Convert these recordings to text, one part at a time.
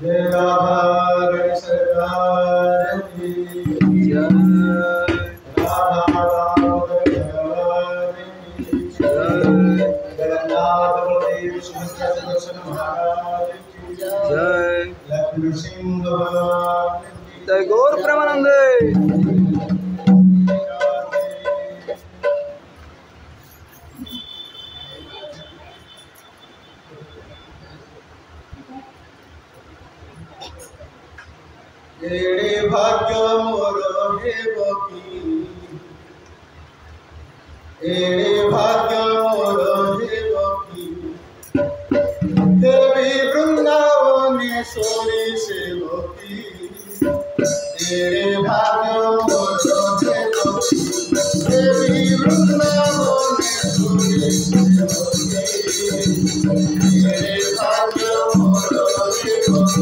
जय राधा सरकार की जय। राधा दामोदर की जय। जगन्नाथ बलदेव सुभद्रा सुदर्शन महाराज की जय। लक्ष्मी सिंह भगवान की जय। गौर प्रेमानंदे। एड़े भाग्य मोर हेबकी, एड़े भाग्य मोर हेबकी, देवी वृंदावनेश्वरी सेवकी। एड़े भाग्य मोर हेबकी, देवी वृंदावनेश्वरी सेवकी। एड़े भाग्य मोर हेबकी,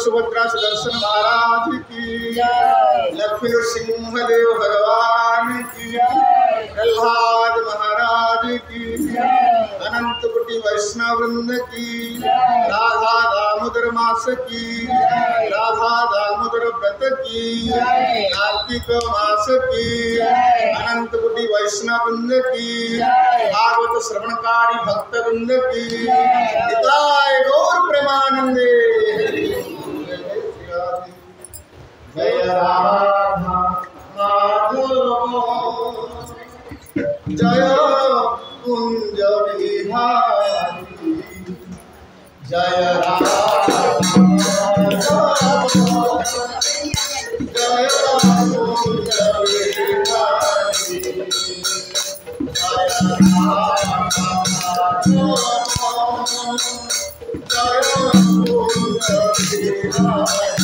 सुभद्रा सुदर्शन महाराज की जय, लक्ष्मी सिंहदेव भगवान की जय, प्रहलाद महाराज की जय, अनंत कोटि वैष्णव वृंद की जय, राधा दामोदर मास की जय, राधा दामोदर व्रत की जय, कार्तिक मास की जय, अनंत कोटि वैष्णव वृंद की जय, भागवत श्रवणकारी भक्त वृंद की जय, निताय गौर प्रेमानंदे। जय राधा माधव जय कुंज बिहारी, जय राधा जय कुंज बिहारी, जय राधा जय कुंज बिहारी।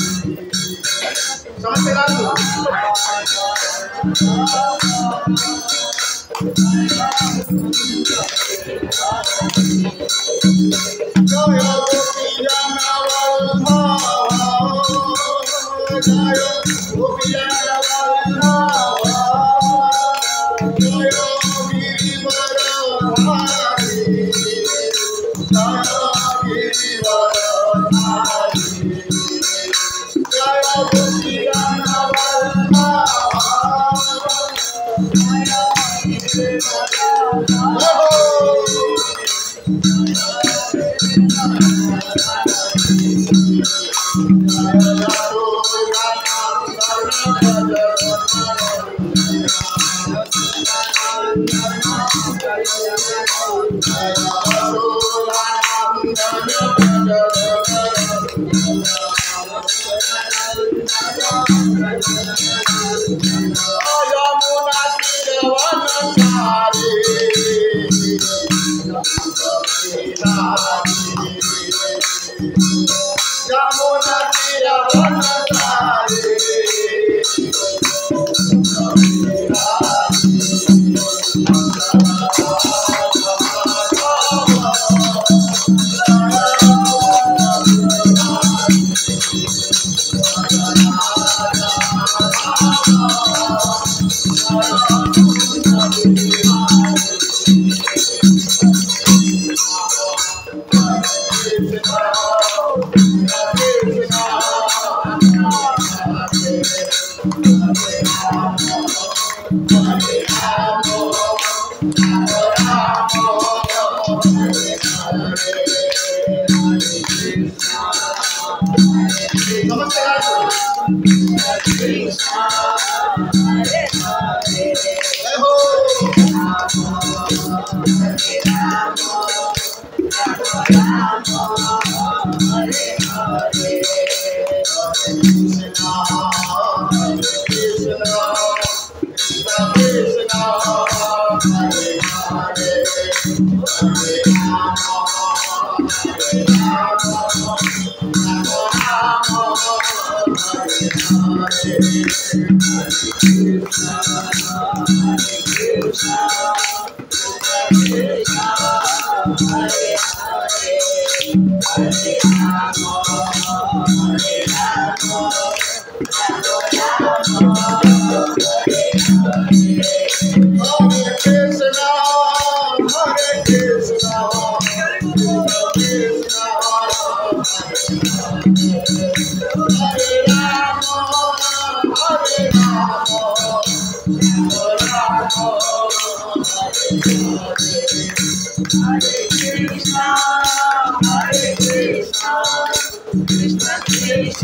समझते ना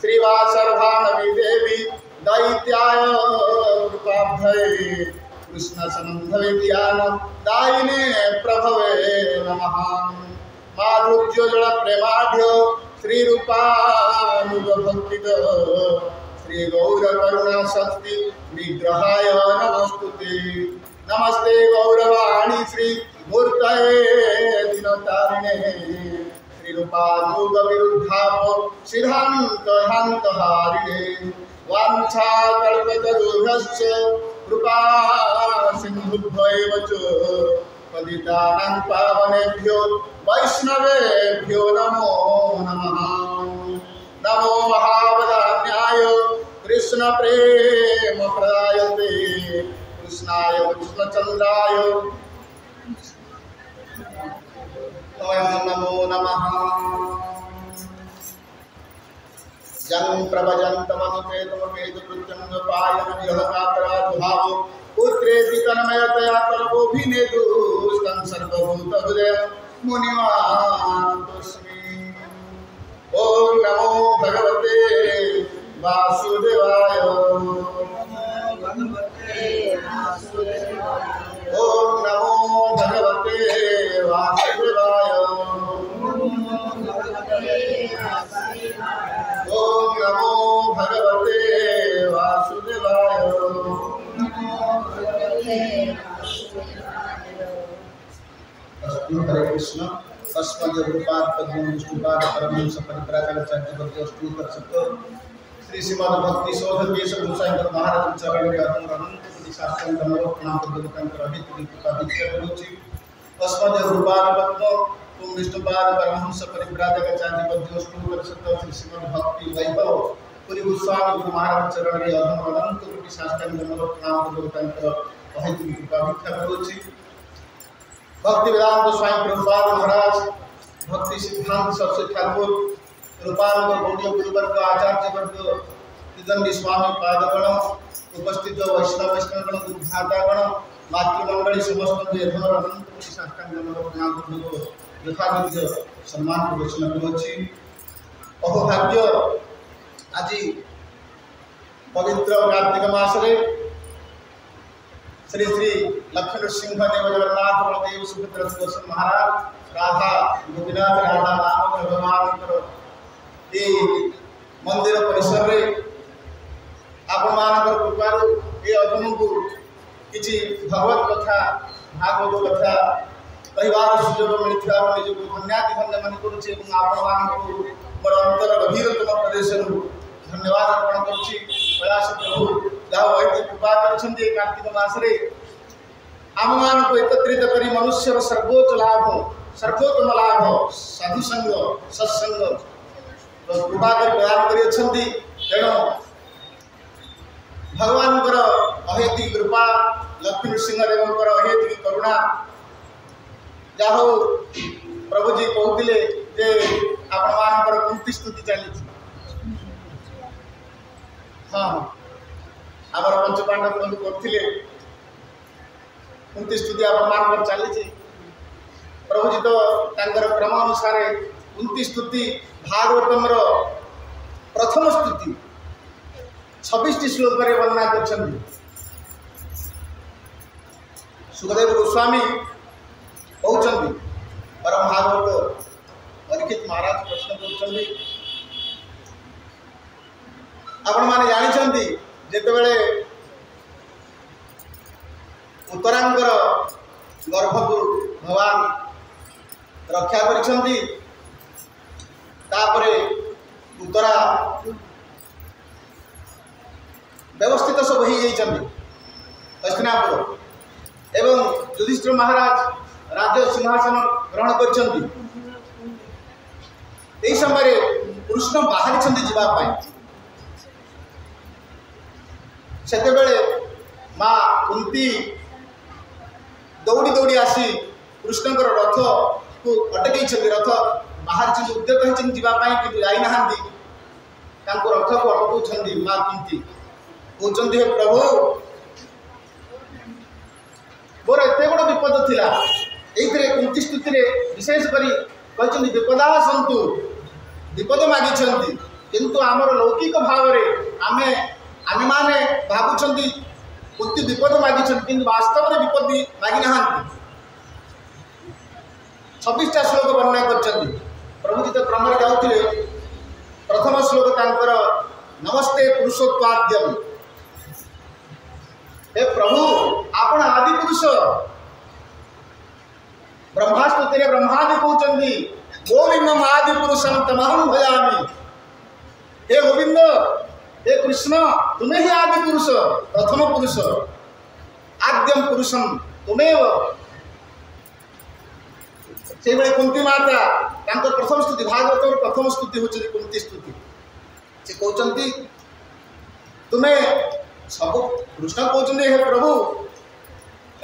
श्रीवासर्भानवी देवी दैत्याय कृपाभये कृष्ण संभवे ज्ञान दायिने प्रभवे नमः। माधुर्योजल प्रेमाढ्य श्री रूपानुगभक्तिद श्री गौर करुणा शक्ति विग्रहाय नमस्तुते। नमस्ते गौरवाणी श्री मूर्तये दिनतारिणे श्री रूपानुग विरुद्धाप सिद्धांत हंत हारिणे। वाञ्छा कल्पतरुभ्यश्च कृपा सिन्धुभ्यैव च पतितानां पावनेभ्यो वैष्णवेभ्यो नमो नमः। नमो महावदान्याय कृष्ण प्रेम प्रदायते कृष्णाय कृष्णचन्द्राय नमो नमः। जं प्रभजन्तमनुपेतमपेतकृत्यं पायन विहकातराजुभावो पुत्रेति तन्मयतया तर्वोऽभिनेदुस्तं सर्वभूतहृदयं मुनिमानतोऽस्मि। ॐ नमो भगवते वासुदेवाय। ॐ नमो भगवते वासुदेवाय। ओम नमो भगवते वासुदेवाय। अस्तु हरे कृष्ण। अस्मद् गुरुपाद पद्म विष्णुपाद परमहंस परिव्राजकाचार्य भक्ति अष्टोत्तर शतक श्री श्रीमद् भक्ति शोध केश गोसाई महाराज चरण के अनंत कोटि शास्त्र धर्म प्रणाम करके अहित कृपा दीक्षा करूछि। अस्मद् गुरुपाद पद्म तुम विष्णुपाद परमहंस परिव्राजकाचार्य भक्ति अष्टोत्तर शतक श्री श्रीमद् भक्ति वैभव पुरी गोस्वामी गुरु महाराज चरण के अनंत कोटि शास्त्र धर्म प्रणाम करके अहित कृपा दीक्षा करूछि। भक्ति वेदांत स्वामी प्रभुपाद महाराज भक्ति सिद्धांत सरस्वती ठाकुर रूपानंद गौड़ीय गुरुवर्ग आचार्य वर्ग दिगंडी स्वामी पादगण उपस्थित वैष्णव वैष्णवगण गुरुभ्रातागण मातृमंडली समस्त यथमर अनंत कोटि साष्टांग प्रणाम यथाविध सम्मान प्रदर्शन करुछि। अहोभाग्य आज पवित्र कार्तिक मासरे श्री श्री लक्ष्मण सिंह देव जगन्नाथ बलदेव सुभद्रा सुदर्शन महाराज राधा गोपीनाथ राधा नाम भगवान ये मंदिर परिसर रे आपण मानकर कृपारू ये अधम को किछि भगवत कथा भागवत कथा कहबार सुयोग मिलता निजको धन्यवाद धन्य मन करुछि एवं आपण मानक बड़ अंतर गभीरतम प्रदेश धन्यवाद अर्पण करुछि। प्रयास प्रभु जहाँ वैद्य कृपा करछन्ति कार्तिक मासरे आम मान को एकत्रित करी मनुष्य सर्वोच्च लाभ सर्वोत्तम लाभ साधु संग सत्संग कृपा कर प्रदान करिछन्ति। तेणु भगवान अहेतु कृपा लक्ष्मण सिंह देव अहेतु करुणा जहाँ प्रभु जी कहते जे आपण मान कुंती स्तुति चली हाँ आमर पंचपांडव बंधु करथिले कुंती स्तुति आपण चली प्रभु जी तो तांकर क्रम अनुसार कुंती स्तुति भागवतम प्रथम स्तुति 26 श्लोक वर्णना कर सुखदेव गोस्वामी कहते परम भागवत परीक्षित महाराज प्रश्न कर आपण माने जानिछन्ति जेतेबेले उत्तरांगर गर्भ को भगवान रक्षा करिछन्ति तापरे उत्तरा व्यवस्थित सब हो जाइछन्ति हस्तिनापुर एवं युधिष्ठिर महाराज राज्य सिंहासन ग्रहण करिछन्ति। एई समय कृष्ण बाहरिछन्ति जीवा पाई सेतेबेले माँ कुंती दौड़ी दौड़ी आसी कृष्ण रथ को अटकई रथ बाहर उद्यत होती जावाई कि जाइना रथ को अटकाउं माँ कुंती कहते हे प्रभु मोर एत बड़ विपद थिला ये कुंती स्तुति विशेष करी विपदा सन्तु विपद मागिछन्ति किंतु आमर लौकिक भाव आमे आमे माने भावुंट कुंती विपद मागी कि वास्तव में विपत्ति मागी ना 26टा श्लोक वर्णना कर प्रभु जी तो क्रम जाऊे प्रथम श्लोक तांकर नमस्ते पुरुषोत्पाद्यम हे प्रभु आपण आदि पुरुष ब्रह्मास्तुति ब्रह्मादि कहते गोविंदम आदि पुरुषम तमहम भजामि हे गोविंद हे कृष्ण तुम्हें ही आदि पुरुष प्रथम पुरुष आद्यम पुरुषम तुम्हें से भाई कुंती माता प्रथम स्तुति भागवत प्रथम स्तुति होती कुंती स्तुति से कहते तुम्हें सब कृष्ण कहते हे प्रभु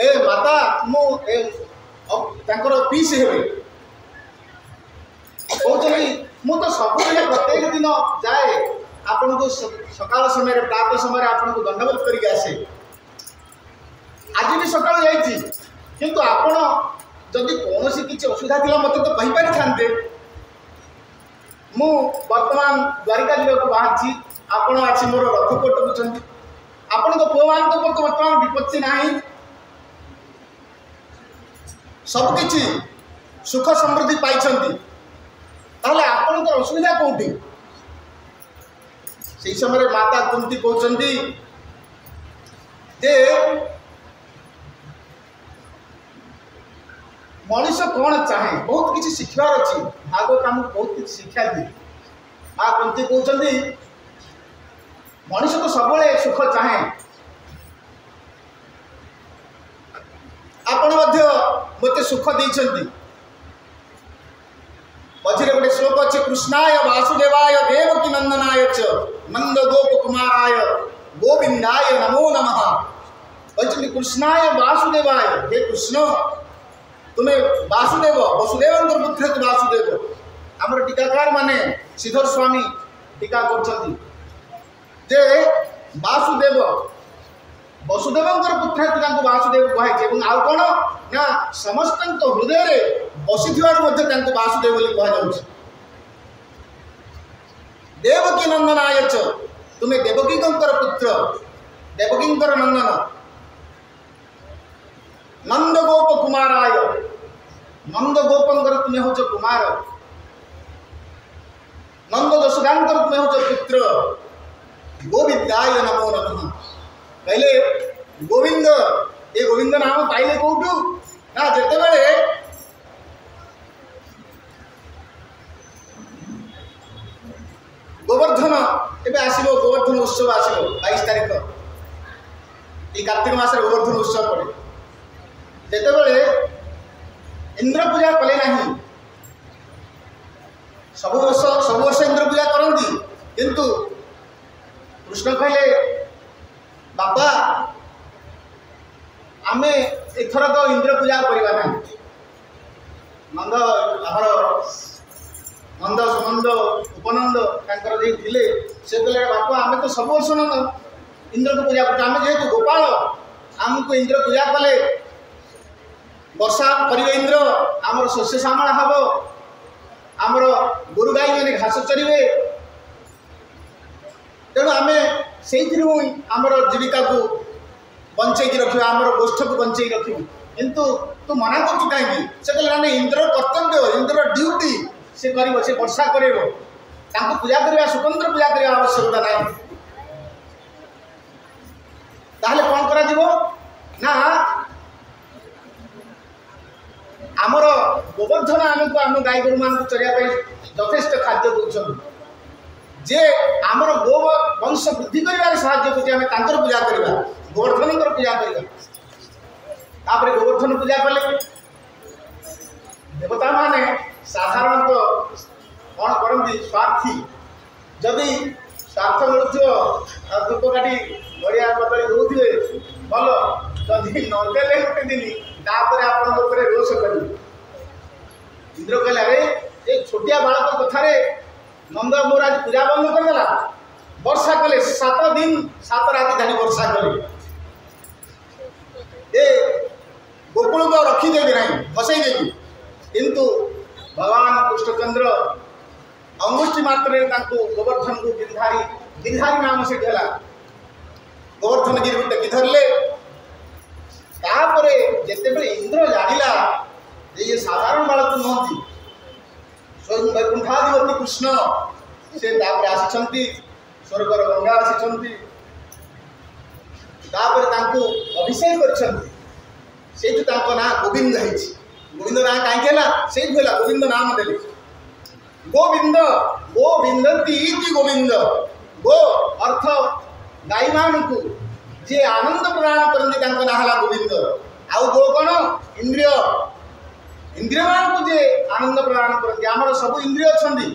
ए माता मुझे पीस हे कहते मु तो सब प्रत्येक दिन जाए आपन को सकाल समय प्रातः समय आपन को दंडवत करके आसे आज भी सकाल जाइए किंतु आपण जदि कौन सी किसी असुविधा थी मत तो कही पारि था मु वर्तमान द्वारिका जावाक बाहरी आपण आसी मोर रथ पटकुंट आपण पुओ मान तो वर्तमान विपत्ति ना सबकि सुख समृद्धि पाई आपण असुविधा कौटी से समय माता कुंती कहते जे मनीष कौन चाहे बहुत किसी शिखबार अच्छी भागवत आमको बहुत किसी शिक्षा दिए माँ कुंती कहते मनीष तो सब सुख चाहे आपण मत सुख देते मझे गोटे श्लोक अच्छे कृष्णाय वासुदेवाय देवकी नंदनाय च नंद गोप कुमाराय गोविंदाय नमो नमः कहते कृष्णाय वासुदेवाय हे कृष्ण तुम्हें वासुदेव वसुदेव पुत्र तो वासुदेव आमर टीकाकार माने श्रीधर स्वामी टीका कर वासुदेव वसुदेव पुत्र वासुदेव कहुई आउ कौन ना समस्त हृदय बसी वासुदेव कहुच देवकी नंदनाय च तुम्हें देवकी पुत्र देवकी नंदन नंद गोप कुमाराय नंद गोपंकर तुम्हें हूँ कुमार नंद यशोदांकर तुम्हें हूँ पुत्र गोविंदाय नमो नमः कहले गोविंद ये गोविंद नाम पाइले कौटू ना जिते बड़े गोवर्धन एवं आसो गोवर्धन उत्सव आसो 22 तारीख ये कार्तिक मास गोवर्धन उत्सव पड़े जिते इंद्र पूजा कले ना सब वर्ष इंद्र पूजा करती किंतु कृष्ण कहले बापा आमे एथर तो इंद्र पूजा करवा ना नंद आमर नंद सुनंद उपनंद थे से कहले बापा आमे तो सब वर्ष नंद इंद्र को पूजा करते जेहेतु गोपाल आमको इंद्र पूजा कले वर्षा करेंगे इंद्र आमर शस्य श्यामला हम आमर गोरु गाई मैंने घास चरवे तेणु आम से आमर जीविका को बंचई रखा आमर गोष्ठ को बंचई रखू किंतु तू मना कर कहीं से कहले ना इंद्र कर्तव्य इंद्र ड्यूटी से कर से वर्षा कर पूजा करवा स्वतंत्र पूजा करने आवश्यकता ना ताहले कौन करा ना आमर गोवर्धन आमको आम गाई गोरु मान चलिए यथेष्ट खाद्य दौरान जे आमर गो वंश वृद्धि कर साहय पूजा करवा गोवर्धन पूजा करवा गोवर्धन पूजा कले देवता माने साधारणतः कौन करती स्वार्थी जदि स्वार्थ मिलूँ धूपकाठी गड़िया बदली दौथे भल जदि नदेले गोटे दिन तापर आप रोष कर इंद्र कहले अरे ये छोटिया बालक कथार नंद मोर आज पूजा बंद करदेला वर्षा कले 7 दिन 7 राति धानी वर्षा कले ए गोकुल को रखीदेवी ना बसईदेवी किंतु भगवान कृष्णचंद्र अंगुष्ठी मात्र गोवर्धन को गिरधारी गिरधारी नाम से गला गोवर्धन गिरी टेकी धरले तापरे जेते इंद्र जानिला ये साधारण बालक नहति स्वयं वैकुंठाधिपति कृष्ण से तापरे आसिछंती स्वर्गर गंगा आसिछंती तापरे तांको अभिषेक करछंती सेठु तांको ना गोविंद हेछि गोविंद ना काहे केला सेठु होला गोविंद नाम देले गोविंद गोविंदती इति गोविंद गो अर्थ गाई मानकु जे आनंद प्रदान करନ୍ତି तांको ना हला गोविंद आउ गो कोन इंद्रिय इंद्रिय मानकु जे आनंद प्रदान करନ୍ତି हमर सब इंद्रिय छंदी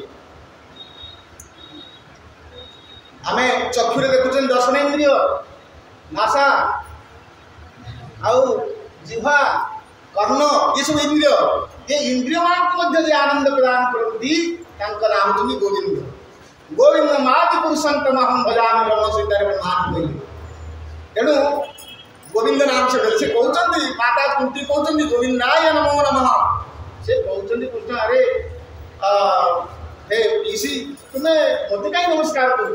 आमे चक्षुरे देखुछन दर्शन इंद्रिय नासा आउ जिह्वा कर्ण ये सब इंद्रिय ये इंद्रिय मानकु मध्ये जे आनंद प्रदान करନ୍ତି तांको नाम होछि गोविंद गोविंद मादि पुरुषंतमहं भजामि ब्रह्म सीतारे मान बोली तेणु गोविंद नाम से से कहते माता कुंती कहते गोविंदाय नमो नमः से कहते कृष्ण अरे हे पीसी तुम्हें मत कहीं नमस्कार कर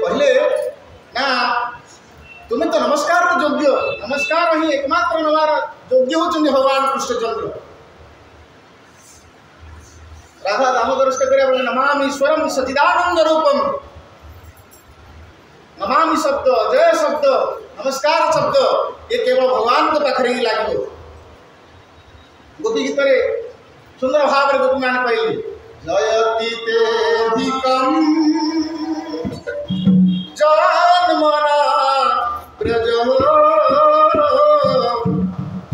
कहले ना तुम्हें तो नमस्कार योग्य नमस्कार ही एकमात्र नवार योग्य होचंदी भगवान कृष्णचंद्र राधा दामोदर नमामीश्वरम सचिदानंद रूपम नमामि शब्द जय शब्द नमस्कार शब्द ये केवल भगवान के पाखे ही लगे गोपी गीत सुंदर भाव में गोपी मैंने कहली जयति तेधिकम जन्मना प्रजो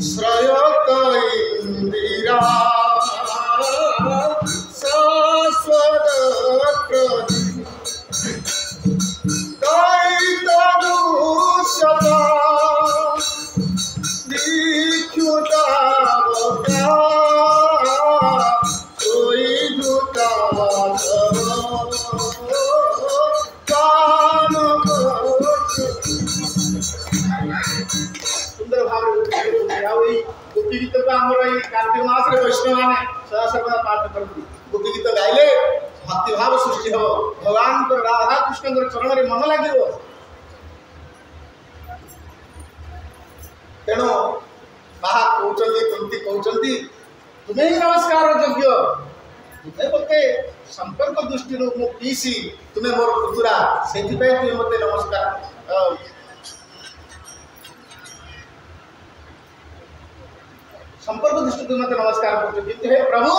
श्रयत इंदिरा शाश्वत सुंदर भाव गोपी गीत को आम कार्तिक मास वैष्णव मैंने सदा सर्वदा पाठ करती गोपी गीत गाइले भक्ति भाव सृष्टि हम भगवान को राधा कृष्ण चरण में मन लगे तेणु बाहा कहते कुंती कहते तुम्हें ही नमस्कार योग्य तुम्हें मत संपर्क दृष्टि मो पीसी तुम्हें मोर पुतुरा से तुम्हें मत नमस्कार संपर्क दृष्टि मत नमस्कार कर हे प्रभु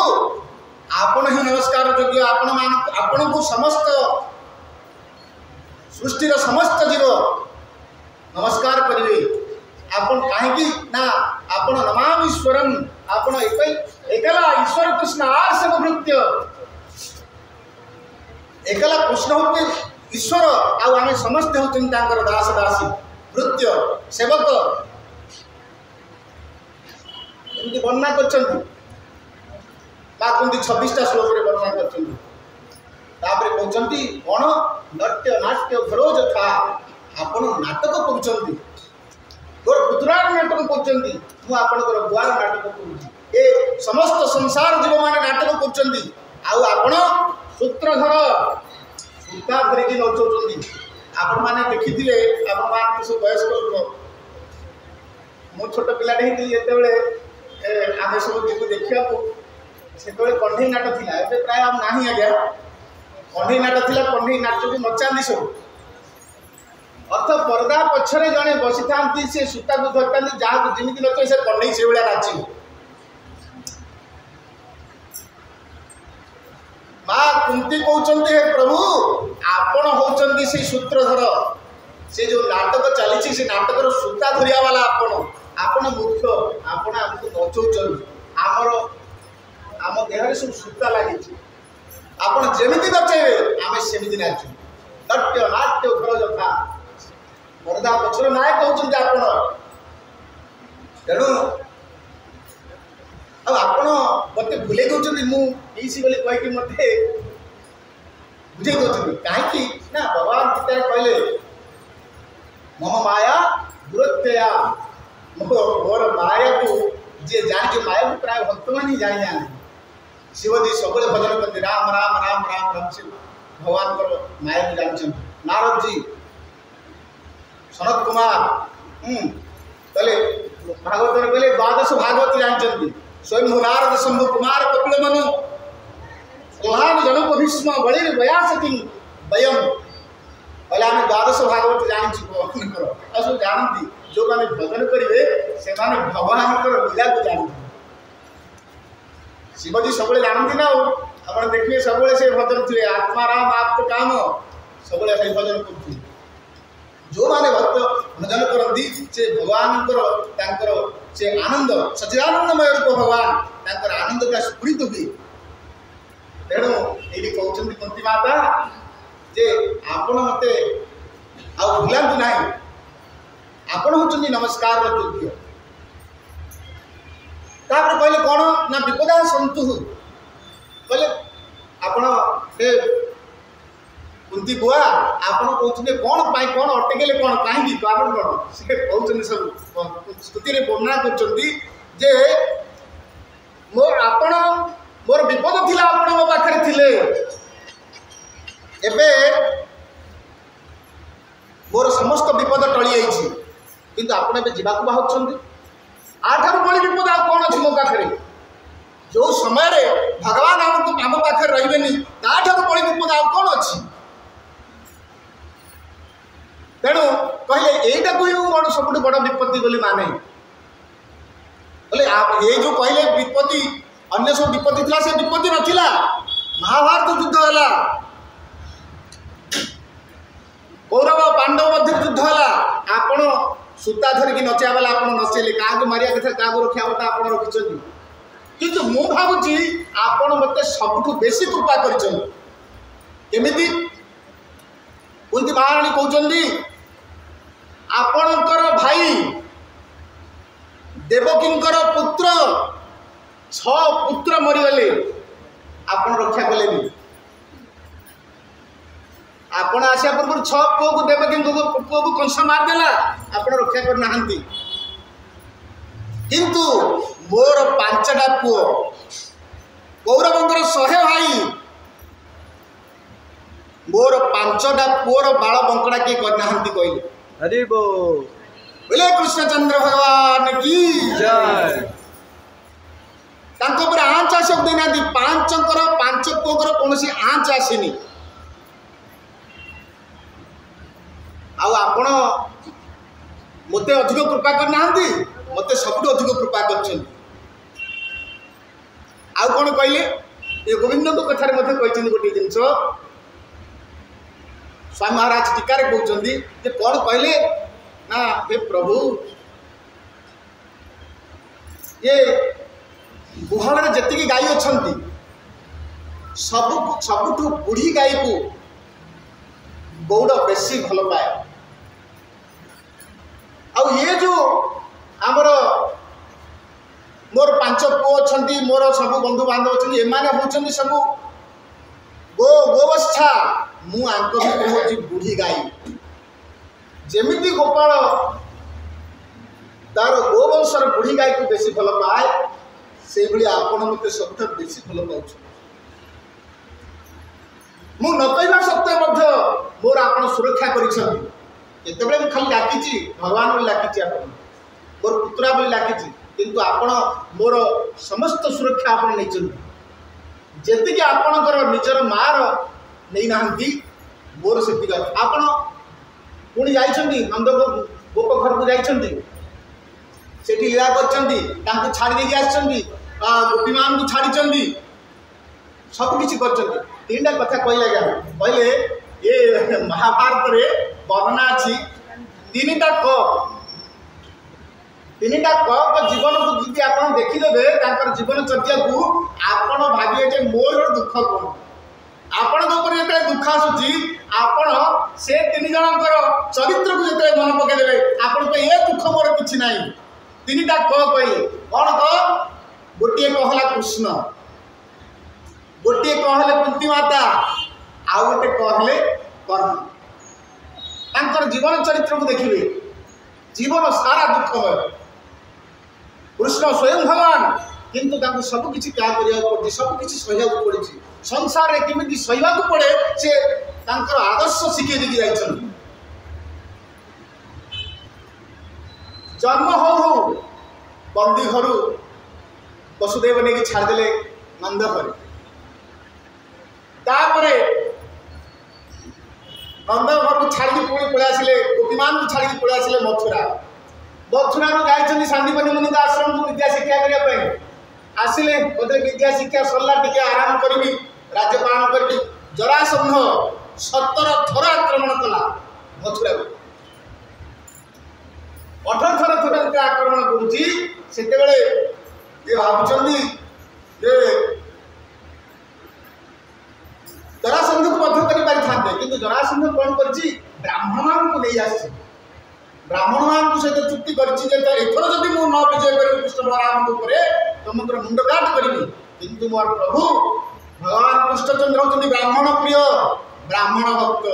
आपण ही नमस्कार योग्य आपण को समस्त सृष्टि समस्त जीव नमस्कार करेंगे आपण कहीं ना आपण नमामीश्वरम आपण एकला ईश्वर कृष्ण आर्ष भृत्य एकला कृष्ण होते ईश्वर आम समस्ते होती दास दासी भृत्य सेवक एमती वर्णना कर माँ कुंती 26टा श्लोक वर्णना कर कौन नृत्य नाट्य घरोज था आपण नाटक कर गोर पुत्रार नाटक कर बुआर नाटक कर समस्त संसार जीव मान नाटक कर सूत्रधर सूता धरिकी नचौं आपण मैंने देखी आप सब वयस्क लोक मु छोट पिलाटे होते आम सब जीव देखा से कंढे नाट था ए प्राय ना आज्ञा कंढे नाट था कंढे नाच को नचाती सब अर्थ पर्दा पछरे जड़े बसी था से सूता को धरता जहाँ जमी नचे से कंढे से भाया नाच माँ कुंती कहते हे प्रभु आपण होचंदी से सूत्रधर से जो नाटक चली से नाटक सूता धरिया वाला आपण मुख्य आपण आमको नचौं आमर आम देह सब सूता लगी आपण जमी नचेबे आम सेमती नाचु नृत्य नाट्य घर यथा पर्दा पछर नायक होचंदी आपण तेणु आपण मत भूले दौरान मुझी बोली कहीकि मत बुझे दौरान कहीं ना भगवान गीता कहले मम माया दुरत्यया मोर माया को जी जानी माया को प्राय भक्त मान ही जानी जाने शिवजी सब भजन करते राम राम राम राम राम से भगवान को माया को जानते। नारद जी सनत कुमार कहले भागवत कहले द्वादश भागवत जानते। स्वयं नारद शंभु कुमार कपिल मनु प्रहलाद जनक भीष्म बलि व्यासति वयम कहले आम द्वादश भागवत जानी सब जानती। जो मैंने भजन करेंगे से भगवान लीला को जानते। शिवजी सब जानती ना आप देखिए सब से भजन थे आत्माराम आप काम सब भजन करते। जो मैंने भक्त भजन करती से भगवान से आनंद सच्चिदानंदमय रूप भगवान आनंद का स्फुरित हुए। तेणु ये कहते कुंती माता जे आपण मते आ भूलांतु ना आपण होचंदी नमस्कार योग्य। तापर कहले कौन ना विपदा सन्तु कहले आपण हे कुंती बुआ आपण कहते कौन पाई कौन अटकेले कौन कहीं कारण कौन से कहते सब स्तुति वर्णना कर मोर विपद थिला आपण मो पाखरे थिले एबे मोर समस्त विपद टली जाइछि किंतु आपण एबे जीवाक बाहुछंती आठार बड़ी विपद आ कौन अच्छी मो पाखे जो समय रे भगवान आम पाखे रही ताठार बड़ी विपद आ कौन अच्छी। तेणु कहले यहीटा को मोर सब बड़ विपत्ति बोली माने बोले ये जो कहले विपत्ति अन्य सब विपत्ति थिला से विपत्ति नथिला। महाभारत युद्ध है कौरव पांडव मध्य युद्ध है आपण सूता धरिकी नचा बेला आप नचेले क्या मारिया कथा क्या रखा कथा आप रखिंट किंतु मु भावुची आपण मत सबुठ बेसी कृपा करमिति कुंती महाराणी कहते आपणकर भाई देवकींकर पुत्र 6 पुत्र मरीगले आपण रक्षा कले आपण आसिया पूर्व 6 पुओ को देवकी पुओ को कंस मारदेला आपण रक्षा करना किंतु मोर 5टा पुओ कौरवंकर 100 भाई मोर 5टा पुओर बाल बंकड़ा किए करना कहले हरि बोल बोले कृष्णचंद्र भगवान की जय। तांको पर आंच आसक देना 5 पुओकर कौन आंच आसनी आपण मते अधिक कृपा करना मते सबुठ अधिक कृपा कर कौन कहले ये गोविंद कथार गोटे जिन स्वामी महाराज टीकार कहते कौन कहले ना हे प्रभु ये गुहाल जी गाई अच्छा सबुठ बुढ़ी गाई को गौड़ बेसी भल पाए आउ ये जो आमर मोर 5 पुओ अच्छा मोर सब बंधु बांधव अच्छा एमाने होचंदी सब गोवस्था मुझे बुढ़ी गाई जेमिति गोपाल तार गोवंशर बुढ़ी गाई को बेसी भल पाए से भाई आपण मत सब बेसी भल पाँच मु न कहवा सत्वे मोर आप सुरक्षा करते खाली डाकी भगवान बोली डाकी मोर पुत्रा बोली डाकी किंतु आपण मोर समस्त सुरक्षा आप नहीं जी आपणकर निजर मार नहीं ना मोर से आप पुणी जाइछंती नंद गोप घर को जाइछंती सेठी लीला करछंती तांको छाड़ी देकी आछंती गोपी मान को छाड़ी सब किछि करछंती। 3टा कथा कहले ये महाभारत रे वर्णना अछि 3टा कप जीवन को जी आप देखीदे जीवन चर्या को आपण भाविए मोर दुख कौन आपण जो दुख आसूची आपण से 3 जनकर चरित्र को जो मन पकईदे आपण ये दुख मोर कि ना 3टा कहले कौन गोटे कहला कृष्ण गोटे कहले कुंती माता आउ गोटे कहले कर्ण जीवन चरित्र को देखिए जीवन सारा दुखमय कृष्ण स्वयं भगवान किंतु तांको सब किछि क्या करिया पड़छि सब किछि सहिया पड़छि संसार रे किमिति सहिया को पड़े से तांकर आदर्श शिखे दिखि जाइछन जन्म हो बंदी घर वसुदेव ने छाड़ देले नंद घर तापरे नंद घर को छाड़ी पुणी पलि आसिले गोपीमान को छाड़ी पलि आसिले मथुरा मथुरा जाइछन शांतिपनी मुनि आश्रम को विद्या शिक्षा करिया आसिले बोधे विद्या शिक्षा सरला टिके आराम करबी राज्य पालन करबी जरासंध 17 थर आक्रमण कला मथुरा को 18 थर आक्रमण करुची सेते बेले ये भाबुचंदी जे जरासंध को मध्य करि पारि थाते किंतु जरासंध कोन करची ब्राह्मण मान को ले आसी ब्राह्मण मान को सहित चुक्ति करची जे एथर जदि मु न विजय करि कृष्ण बलराम को करे तुमकर मुंड काट करबी किंतु मोर प्रभु भगवान कृष्णचंद्र होती ब्राह्मण प्रिय ब्राह्मण भक्त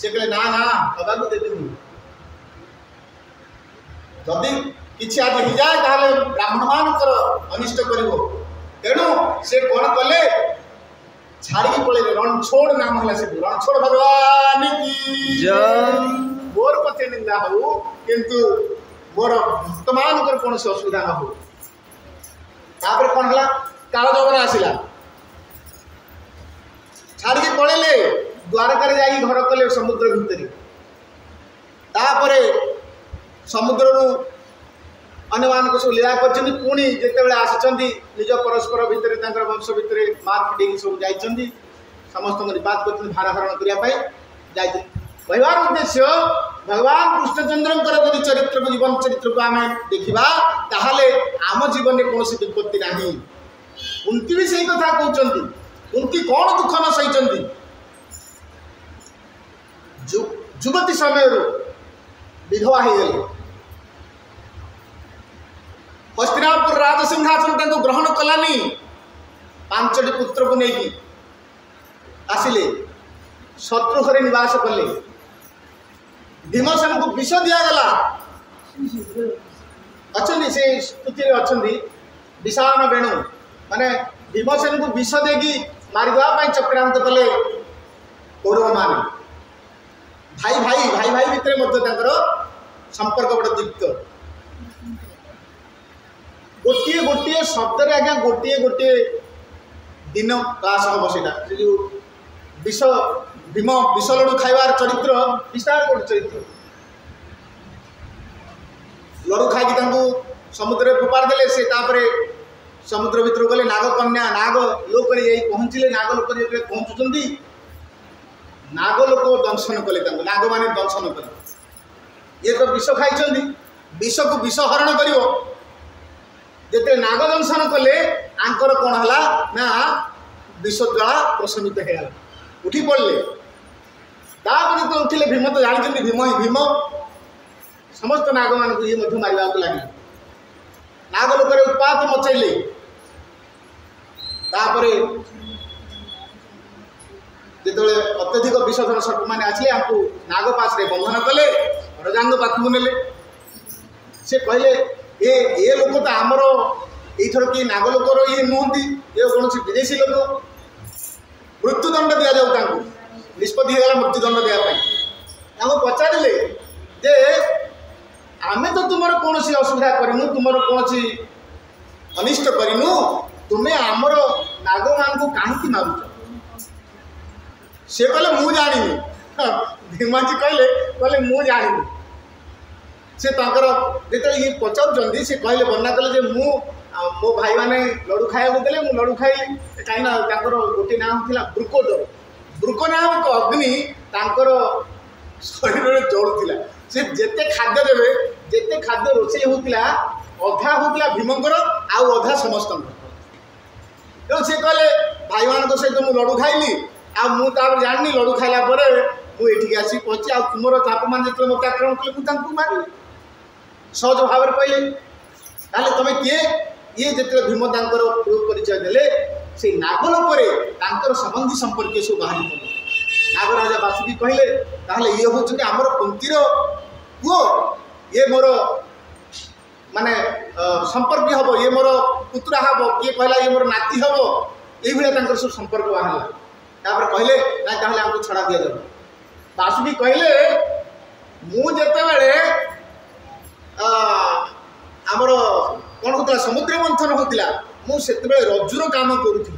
से कहले ना ना बाबा को देबी जदि किछि आज हो जाए ताले ब्राह्मण मानकर अनिष्ट करिवो तेणु से कोन कले छाड़ी पळे रणछोड़ नाम हला से रणछोड़ भगवान की जय मोर पते निंदा हो किंतु मोर भक्त मानकर कोन से असुविधा न हो तापर कोन हला काल जबर आसिला छाड़ी के पळेले द्वारका रे जाई घर कले समुद्र भितरी तापरे समुद्र रु अन्यमान को सब लीला कर पुणी जिते आसी निज परस्पर भितर वंश भितर मार्क दे सब जाइए समस्त निपात कर भारहरण करने कहवार उद्देश्य भगवान कृष्णचंद्र यदि चरित्र को जीवन चरित्र को आम देखा ताहले आम जीवन में कौन विपत्ति ना कुंती भी सही कथा कहते कुंती कौन दुख न सही युवती समय विधवा हो गए हस्तिनापुर राज सिंहासन ग्रहण कलानी 5टी पुत्र को लेकिन आसिले शत्रु घरे निवास कले भीमसेन को विष दिगला अच्छा से स्तुति अच्छा विषाण वेणु माने भीमसेन को विष देगी मारिदेवाई चक्रांत कले कौरव मान भाई भाई भाई भाई भितर संपर्क बड़ दीप्त गोटे गोटे शब्द आज्ञा गोटे गोटे दिन क्लास हम से जो विष भीम विष लड़ू खाइबार चरित्र विस्तार गोटे चरित्र लड़ू खाई समुद्र फोपाड़ देले से तापरे समुद्र भितर गले नागकन्या नाग लोक पहुँचले नाग लोक पहुँचुंट नाग लोक दंशन कले नाग मैंने दंशन कले ये तो विष खाई विष को विष हरण कर जिते नाग दंशन कले आंकर कौन है ना विष ज्वाला प्रशमित होगा उठी पड़े तापर जो उठिले भीम तो जानते भीम ही भीम समस्त नाग मान ये मारे लगे नाग लोक उत्पात मचैले जिते अत्यधिक विषधर सर्प मैंने आसिले आपको नाग पास बंधन कले रजांग पाखक ने से कहले ये लोक तो आमर यथर कि नाग लोकर ये नुहति ये कौन विदेशी लोक मृत्युदंड दि जाऊ निष्पत्ति होगा मृत्युदंड देवाई पचारे जे आमे तो तुम कौन असुविधा करूँ तुम कौन अनिष्ट करूँ तुम्हें आमर नाग मान को कहीं मारुच से कहले मु जानी भीमाजी कहले मु जानी से जो ये पचार से कहले वर्णना कले जे मु मो भाई मैंने लड़ू खाया देले मु लड़ू खाई कहीं गोटे नाम था ब्रुकोड ब्रुक नामक अग्नि तांकर शरीर में जड़ूला से जेते खाद्य देवे जेते खाद्य रोषे होता अधा होता भीमंकर आउ अधा समस्त तेणु सी कहले भाई मान सहित मुझे लड़ू खाइली आ जानी लड़ू खाइला मुझे आसिक पहुँची आ तुम तापमान जो मत आक्रमण कले मुझे मारे सहज भाव में कहले ताले तुम किए ये जो भीम तांकर परिचय देले से नागलोक संबंधी संपर्क सब बाहरी पड़े नागराजा बासुकी कहले ताहले ये हूँ आमर कुंतीर पुओ ये मोर माने संपर्क हम ये मोर पुतुरा हम किए कहला ये मोर नाती हम ये सब संपर्क बाहर कहले ना ताहले हमको छड़ा दिया जाओ। बासुकी कहले मुझे आमर कौन होता समुद्र मंथन होता मुझे रज्जुर काम करुँगी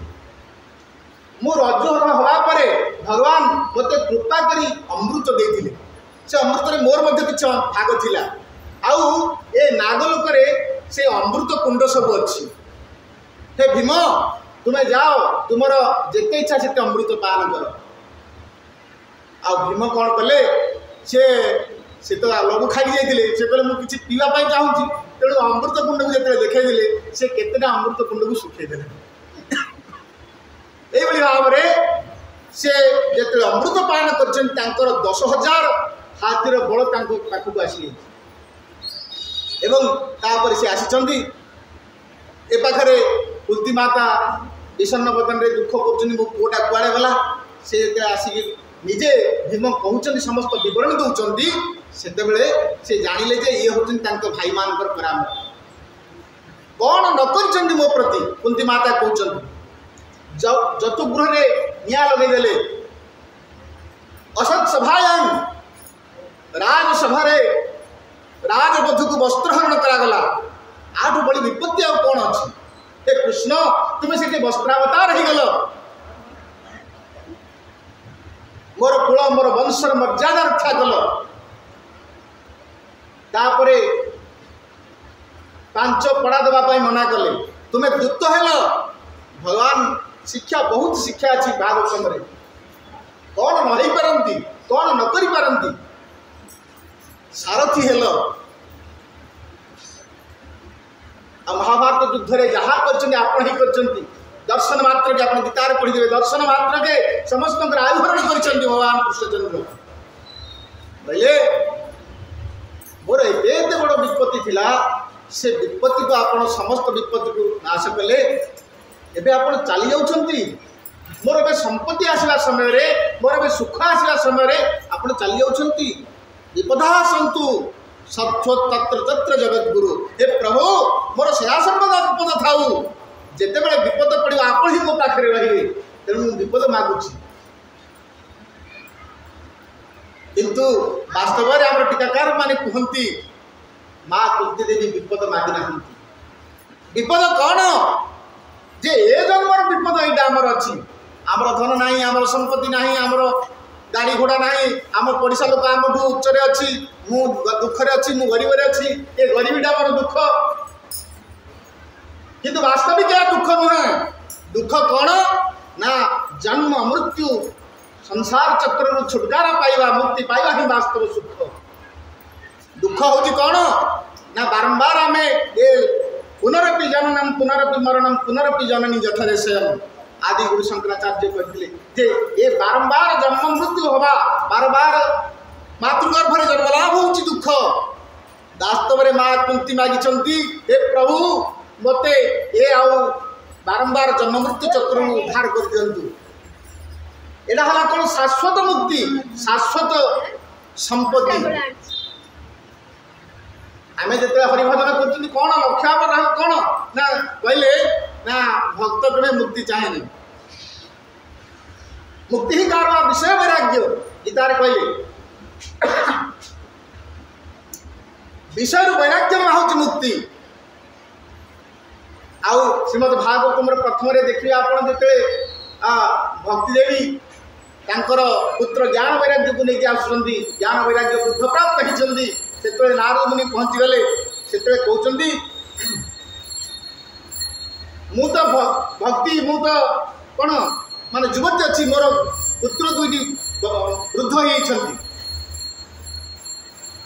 मु रज्जु हवापर भगवान मत कृपा करी अमृत देते से अमृत मोर मध्य किछ भाग थिला आउ ए नागलोक से अमृत कुंड सब अच्छी हे भीम तुम्हें जाओ तुमर जिते इच्छा से अमृत पान कर। आ भीम कौन कले से तो लघु खाई जाते से कहले मुझे किसी पीवाई चाहूँगी तेणु अमृत कुंड को जो देखा से केतेटा अमृत कुंड को सुखेदेले यही भाव में से जो अमृत पान कर 10,000 हाथीर बल पाखक आसी तापर से आसी ए पाखे कुंती माता विषन्न बदन में दुख कर पुआटा कुआड़े गला से आसिक निजे भीम कहते समस्त विवरण दौरान से जानिले जे ये हूँ भाई मान परामर्श कौन न कर मो प्रति कुंती माता कहते जतुगृह निया लगेदेले असत सभायां राजसभा राजबधू को वस्त्रहरण करागला आठू बड़ी विपत्ति आ कौन अच्छी हे कृष्ण तुम्हें से वस्त्रावतार हो गल मोर कुल मोर वंशर मर्यादा रक्षा कल तापरे 5 पड़ा देवाई मना कले तुम्हें दूत हेल भगवान शिक्षा बहुत शिक्षा अच्छी भागवतम रे कौन नहीं पारती कौन न करी पारती सारथी हेल महाभारत युद्ध में जहाँ कर दर्शन मात्र के आप गीतार पढ़ीदे दर्शन मात्र के समस्त आयुहरण कर भगवान कृष्णचंद्र बोले मोर एत बड़ विपत्ति थिला से विपत्ति को आप समस्त विपत्ति को नाश कले एबे आप चली जाउछंती मोर ए संपत्ति आसला समय रे मोर ए सुख आसला समय आप चली जाउछंती विपदा सन्तु सत्व तत्र तत्र जगत गुरु हे प्रभु मोर सदा सर्वदा विपद थाऊ जिते बड़े विपद पड़ो आप ही मो पाखे रही तेणु विपद मागुची किंतु वास्तव में आम टीकाकार माने कहती माँ कुंती देवी विपद मागी ना विपद कौन जे ए जन्मर विपद यहाँ आमर अच्छी आमर धन ना आमर संपत्ति ना आमर गाड़ी घोड़ा ना आम पड़ोसा लोक आम उच्चरे अच्छी मु दुखरे अच्छी मु गरीब अच्छी ये गरीबीटा मोर दुख किंतु वास्तविक यह दुख नुहे दुख कौन ना जन्म मृत्यु संसार चक्र छुटकारा पाइबा मुक्ति पाइबा ही वास्तव सुख दुख हूँ कौन ना बारंबार आम ये पुनरपि जननम पुनरपि मरणम पुनरपि जननी जठरेशयम आदि गुरु शंकराचार्य कहते जे ये बारंबार जन्म मृत्यु हवा बारंबार मातृगर्भर जन्मलाभ हो दुख वास्तव में माँ कुंती मागी हे प्रभु मते ये आउ बारंबार जन्म मृत्यु चक्र उद्धार कर दिंतु यहाँ कौन शाश्वत मुक्ति शाश्वत संपत्ति आम जो हरिभजन कर कौन लक्ष्य कौन ना कहले ना भक्त तुम्हें मुक्ति चाहे नहीं मुक्ति ही कारण विषय वैराग्य गीतार कहले विषय वैराग्य में हूँ मुक्ति आउ श्रीमद भागवतम प्रथम देखिए आप भक्ति देवी तांकर पुत्र ज्ञान वैराग्य को लेकिन आसुँच ज्ञान वैराग्य वृद्ध प्राप्त होती से नारद मुनि पहुँचीगले से कहते मु तो भक्ति मु तो कौन मान युवती अच्छी मोर पुत्र दुईटी वृद्ध होती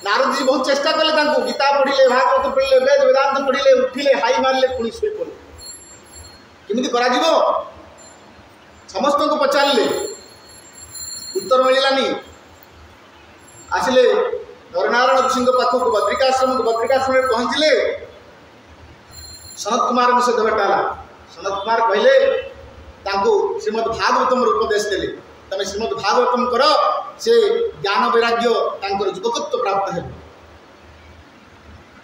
नारद जी बहुत चेष्टा कले गीता पढ़िले भागवत पढ़िले वेद वेदांत पढ़िले उठिले हाई मारे पुणी शोई पड़े किमिति करा समस्त को पचारे उत्तर मिलानी आसिले नरनारायण ऋषि पाखक बद्रिकाश्रम बद्रिकाश्रम पहुँचले सनत कुमार सहित भेटाला सनत कुमार कहले श्रीमद भागवतम उपदेश देले तमें श्रीमद भागवतम कर से ज्ञान वैराग्य युवकत्व प्राप्त है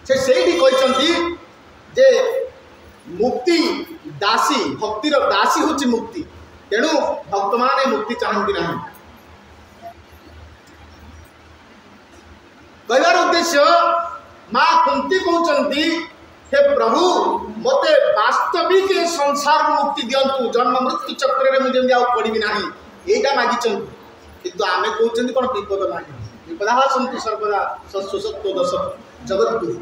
ସେଇଠି କହିଛନ୍ତି ଯେ मुक्ति दासी भक्तिर दासी हूँ मुक्ति तेणु भक्त माने मुक्ति चाहती ना कहबार उद्देश्य माँ कुंती कहते हे प्रभु मते वास्तविक संसार मुक्ति दिंतु जन्म मृत्यु चक्र में मुझे पड़ी ना यहीटा मागिं किंतु आम कहते कौन विपद मांगे विपदा सन्तु सर्वदा सत्सत्व दश जगत गुरु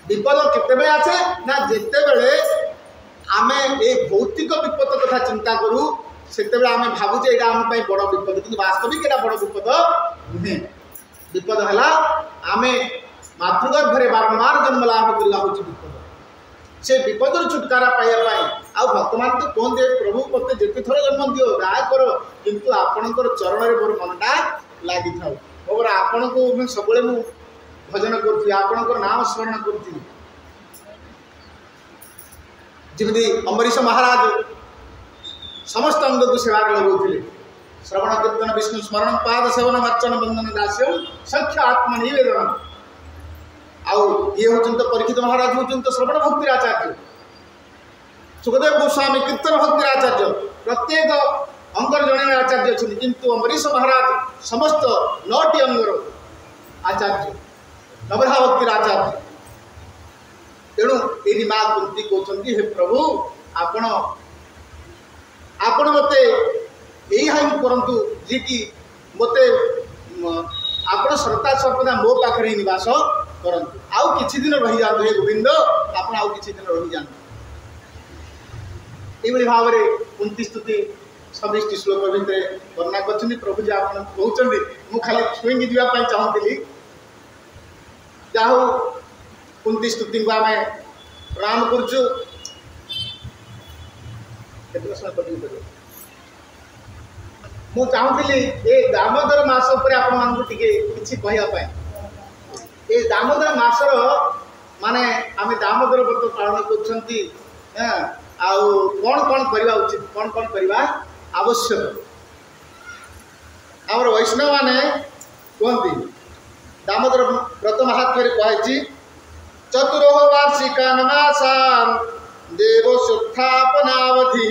विपद केते आसे ना जिते बड़े आमे ए भौतिक विपद कथा चिंता करूँ से आम भावुचे यहाँ आम बड़ विपद कि वास्तविक यहाँ बड़ विपद नुहे विपद है आम मातृगर्भरे बारंबार जन्म लाभ करवा हूँ विपद से विपद छुटकारा पाइबा आ भक्त मान तो कहते प्रभु मत जिते थर जन्म दियो दया कर किंतु आपणकर चरण में मोर मनटा लगी था मोर आपण को सब भजन करुँगी आपणकर नाम स्मरण करुँगी जमी अम्बरीश महाराज समस्त अंग को सेवा लगौले श्रवण कीर्तन विष्णु स्मरण पाद सेवन अर्चन बंदन दास्यम सख्य आत्मनिवेदन आउ ये होचन तो परीक्षित महाराज होचन तो श्रवण भक्तिर आचार्य सुखदेव गोस्वामी कीर्तन भक्तिर आचार्य प्रत्येक अंगर जड़े आचार्य अच्छे किंतु अम्बरीश महाराज समस्त 9टी अंगर आचार्य नवधा भक्तिर आचार्य तेणु ये माँ कुंती कहते हे प्रभु आपण आपण मते यही करंतु जी कि मते आपण सर्वदा सर्वदा मो पाखे निवास करंतु आउ किछि दिन रही जातु हे गोविंद आपण आउ किछि दिन रही जातु ये भाव में कुंती स्तुति 26 श्लोक भितर वर्णना कर प्रभु जी आप कहते मुझे खाली छुईंगी जावाई चाहूली जाहू कुंती स्तुति को आम प्रणाम करुचु मु चाहूली ये दामोदर मास पर आपके ये दामोदर मासर माने आम दामोदर व्रत पालन कर कौन कौन करवा उचित कौन कौन करवा आवश्यक आमर वैष्णव माने कहती दामोदर व्रत महात्म्य कही चतुरोह वार्षिकान मासान देव शुद्धापनावधि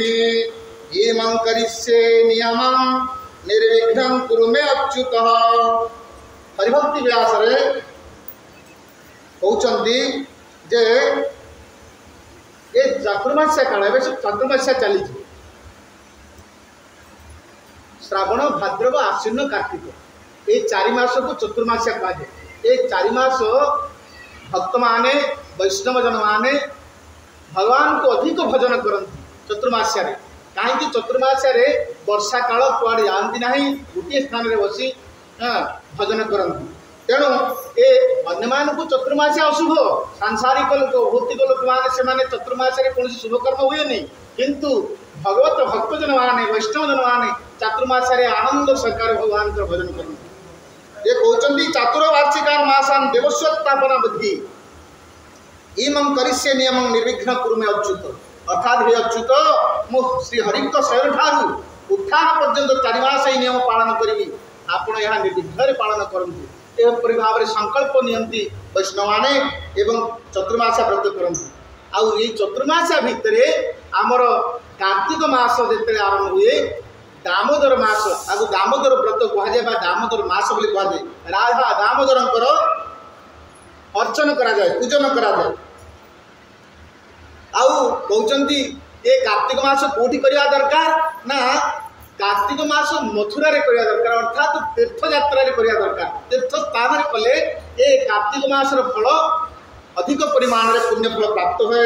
एवं करिष्ये नियमं निर्विघ्नं कुरु मे अच्युतः हरिभक्ति व्यास रे कहते जे ये चतुर्मास्या काल ए चतुर्मास्या चली श्रावण भाद्रव आश्विन कार्तिक ये 4 मास को चतुर्मास्या कहुए ये 4 मास भक्त माने वैष्णव जन माने भगवान को अधिक भजन करती चतुर्मास्या कहीं चतुर्मास्या वर्षा काल कुआड़े जाती ना गोटे स्थान में बसी भजन करती तेणु ए अन्य चतुर्मास्या अशुभ सांसारिक लोक भौतिक लोक मैंने चतुर्मास्या कौन शुभ कर्म हुए नहीं किंतु भगवत भक्तजन माने वैष्णव जन माने चतुर्मास्या आनंद सरकार भगवान का भजन करते ये कहते चातुर्वार्षिकान मासान देवस्वत्तापना बुद्धि इमं करिष्ये नियमं निर्विघ्न कुरु मे अच्युत अर्थात हे अच्युत मु श्री हरि शयन ठारू उत्थान पर्यंत 4 मास ही नियम पालन करी आपण यहाँ निर्विघ्न पालन करते एपरी भाव में संकल्प नियंती वैष्णव माने एवं चतुर्मासा व्रत करते आउ ये चतुर्मासा भितर आमर कार्तिक मास जिते आरंभ हुए दामोदर मास आगु दामोदर व्रत कहुए दामोदर मास बोली कहुए राधा दामोदर अर्चन करा जाए पूजन करा जाए आउ कहते ये कार्तिक मास कौटी करवा दरकार ना कार्तिक मास मथुरा रे करवा दरकार अर्थात तीर्थ यात्रा रे करवा दरकार तीर्थ स्थान रे कले ये कार्तिक मासर फल अधिक परिमाण रे पुण्य फल प्राप्त हुए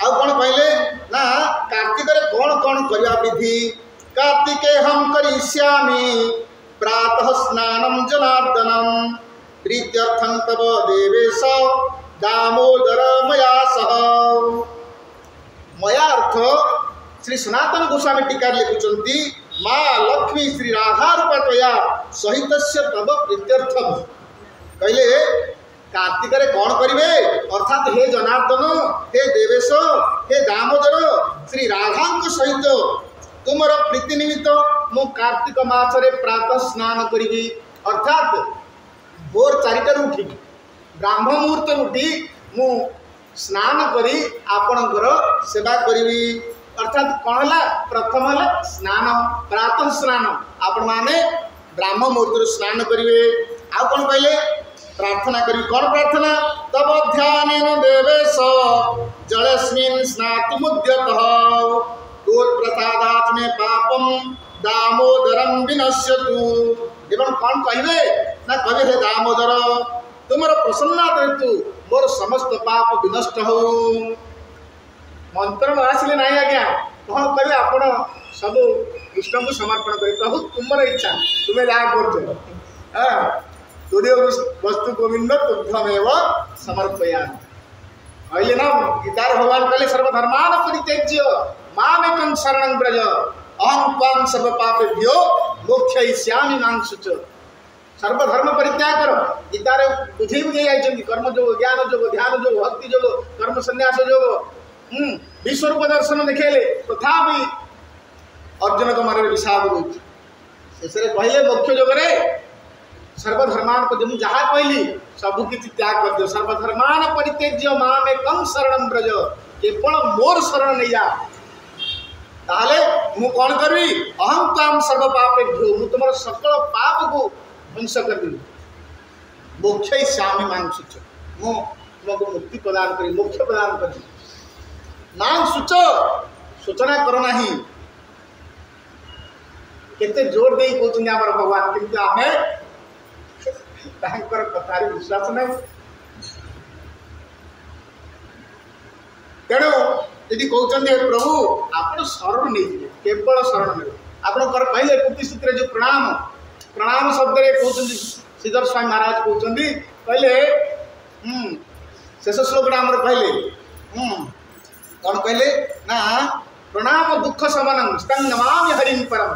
आउ कौन कहले ना कार्तिक रे कौन कौन करवा विधि कार्तिके हम करिष्यामि प्रातः स्नानं जनार्दनम प्रीत्यर्थं तव देवेश दामोदर मया सह मया अर्थ श्री सनातन गोस्वामी टीका लिखुचंती माँ लक्ष्मी श्री राधा रूपतया सहित तव प्रीत्यर्थम कहले कार्तिक रे कौन करिवे अर्थात हे जनार्दन हे देवेश हे दामोदर श्री राधा सहित तुमर प्रीति निमित्त मु कार्तिक मास रे प्रातः स्नान करी अर्थात भोर 4टार उठी ब्राह्म मुहूर्त उठी मु स्नान करी आपणकर सेवा करी अर्थात कौन है प्रथम है स्नान प्रातः स्नान आपण माने ब्राह्म मुहूर्त स्नान करेंगे आउ कौन कहले प्रार्थना करी कौन प्रार्थना तब ध्यान देवेश जलस्मिन् स्नातुमुद्यतः प्रसादात् मे पापम दामोदरम विनश्यतु एवं कौन कहे ना कहे हे दामोदर तुमर प्रसन्नता हेतु मोर समस्त पाप विनष्ट हो मंत्र आसिले ना आज्ञा कौन कहे आप सब कृष्ण को समर्पण कर प्रभु तुमर इच्छा तुम्हें जहाँ कर तुर्य वस्तु गोविंद तुभ्यमेव समर्पयामि कहले ना गीतार भगवान कहले सर्वधर्मान परित्यज्य मामेकं शरणं व्रज अहं त्वां सर्व पापेभ्यो मोक्षयिष्यामि मां शुच सर्वधर्म परित्याग कर गीतार बुझे बुझे कर्म योग ज्ञान योग ध्यान योग भक्ति योग कर्म संन्यास योग विश्वरूप दर्शन देखेले तथापि अर्जुन को मन में विषाद रोच शेष कहले मोक्ष योगरे सर्वधर्मान को जहाँ कहली सबकि त्याग कर दियो सर्वधर्मान परित्यज्य मामेकं शरणं व्रज केवल मोर शरण नहीं जा ताले मु कौन करी अहम ताम सर्व पापेभ्यो मु तुम सकल पाप को ध्वंस कर दी मोक्षयिष्यामि मां शुच मु तुमको मुक्ति प्रदान करी मोक्ष प्रदान करी मां शुच सूचना करो नाही केते जोर दे कहते आम भगवान किंतु आमे तांकर कथार विश्वास नहीं तेणु यदि कहते प्रभु आप शरण नहीं केवल शरण नहीं आपंकर कहले कुटिसूत्र जो प्रणाम प्रणाम शब्द कहते श्रीधर स्वामी महाराज कहते कहले शेष श्लोक आमर कहले कौन कहले ना प्रणाम दुख शमनम तं नमामि हरिं परम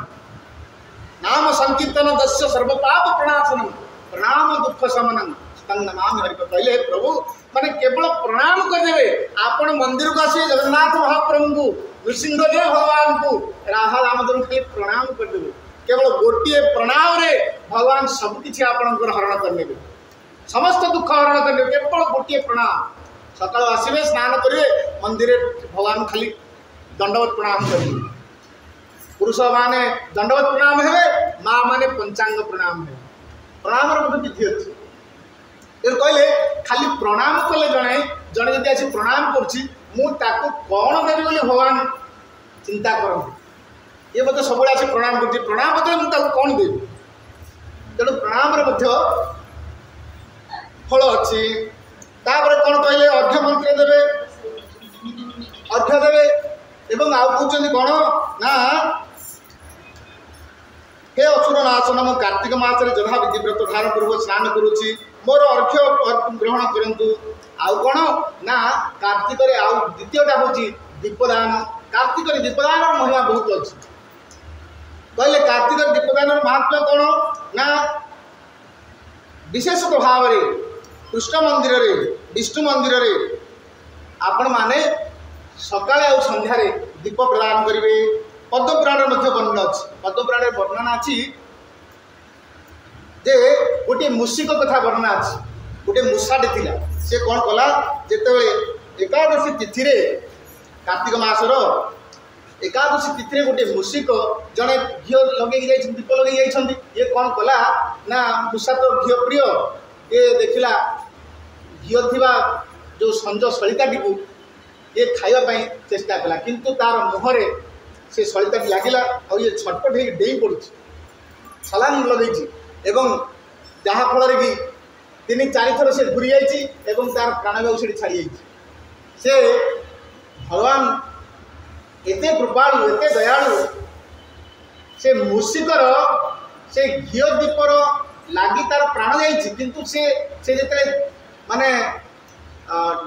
नाम संकीर्तन दस्य सर्व पाप प्रणाशनम प्रणाम दुख शमनम तं नमामि हरि कहले प्रभु माने केवल प्रणाम करदेवे आपण मंदिर को आसी जगन्नाथ महाप्रभु को नृसिंहदेव भगवान को राधा दामोदर खाली प्रणाम करदेवे केवल गोटे प्रणाम रे भगवान सब किछि आपणकर हरण करनेबे समस्त दुख हरण करनेबे केवल गोटे प्रणाम सकाळ आसीबे स्नान करिवे मंदिर भगवान खाली दंडवत प्रणाम करिवे पुरुष माने दंडवत प्रणाम हेबे माँ माने पंचांग प्रणाम हेबे प्रणाम रो विधि अछि कहले खाली प्रणाम कले जड़े जड़े जब आसी प्रणाम करुँची कौन देवी बोली भगवान चिंता करते ये मतलब सब आसी प्रणाम कर प्रणाम बदले मुझे कौन देवी तेणु प्रणाम फल अच्छी कौन कहले अर्घ्य मंत्र देवे अर्घ्य देवे एवं आउ कहते कौन ना हे असुर नाशन मु कार्तिक मासरे जहा विधि व्रत धारण पूर्व स्नान करुच्ची मोर अर्घ्य ग्रहण करंतु आउ कौन ना कार्तिक आउ द्वितीयटा हूँ दीपदान कार्तिक दीपदान महिमा बहुत अच्छी कहले कार्तिक दीपदान महात्म्य कौन ना विशेष भाव में कृष्ण मंदिर रे विष्णु मंदिर रे आपण माने सकाळे आ संध्यारे दीप प्रदान करेंगे पद्मपुराण वर्णना अच्छी पद्मपुराण वर्णना अच्छी जे गोटे मूषिक कथा वर्णना अच्छी गोटे मूषाटे थिला से कौन कला जिते एकादशी तिथि रे कार्तिक मासर एकादशी तिथि गोटे मूषिक जड़े घी लगे दीप लगे ये कौन कला ना मूषा तो घी प्रिय ये देखला घी थी जो संज सलिताटी को ये खावाई चेष्टा कला किंतु तार मुहरे से सलिता लगिला और ये छटपट हो डेई पड़ी छलांग लगे एवं जहाँफल कि 3-4 थर से घूरी जाइए तार प्राणवायु से छाड़ी से भगवान एते कृपालु एते दयालु से मूषिकर से घी दीपर लगी तार प्राण जाइए किंतु से जिते माने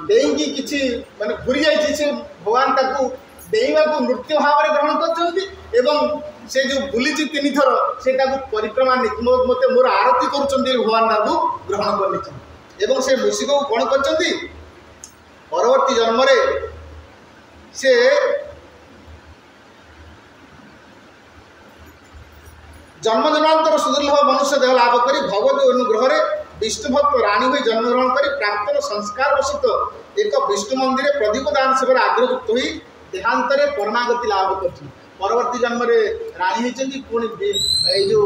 डेईकी किसी माने घूरी जाइए से भगवान ताकू डेइबा को नृत्य भाव में ग्रहण कर से जो बुली 3 थर से परिक्रमा मत मोर आरती कर भगवान ताकू ग्रहण कर से मूषिक को कौन कर परवर्ती जन्म से जन्म जन्मांतर सुदुर्लभ मनुष्य देह लाभ कर भगवत अनुग्रह विष्णु भक्त राणी हो जन्म ग्रहण कर प्राक्तन संस्कार वशित एक विष्णु मंदिर प्रदीप दान सेवार आग्रहयुक्त हो देहांत परमागति लाभ कर परवर्ती जन्म राणी होती पुणी जो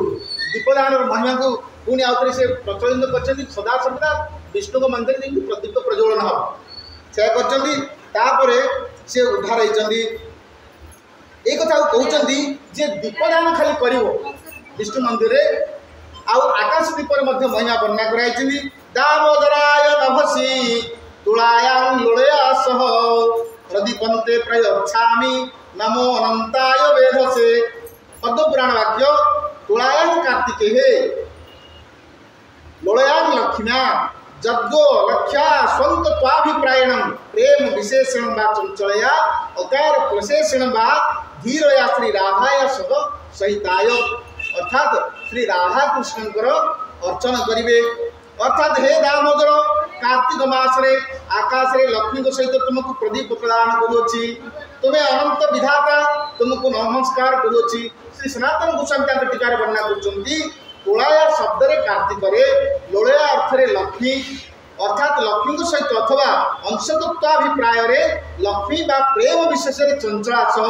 दीपदान महिमा को पुणी आउे से प्रचलित कर सदा सर्वदा विष्णु मंदिर जमी प्रदीप प्रज्वलन हम से कर से उद्धार होती ये कथा कहते जे दीपदान खाली कर विष्णु मंदिर आकाश दीपर महिमा वर्णना कराई दामोदराय नभसी तुलायां लोलया सह प्रदीपन्ते प्रयच्छामि नमो अनंताय वेधसे पद्मपुराण वाक्य तुलायां कार्तिके लोलयां लक्ष्म्या जद्गो लक्ष्या स्वंत त्वाभिप्रायण प्रेम विशेषण वा चंचलया अकार प्रशेषण वा धीरया श्री राधाया सह सहिताय अर्थात श्री राधा कृष्ण अर्चन करिवे अर्थात हे दामोदर कार्तिक मासरे आकाश रे लक्ष्मी सहित तुमको प्रदीप प्रदान करुच्ची तुम्हें अनंत विधाता तुमको नमस्कार करुच्ची श्री सनातन गोस्वामी टीकार वर्णना कर तुलाया शब्द रे कार्तिक रे लोलया अर्थ रे लक्ष्मी अर्थात लक्ष्मी सहित अथवा अंशतत्वाभिप्राय रे लक्ष्मी बा प्रेम विशेष चंचला सह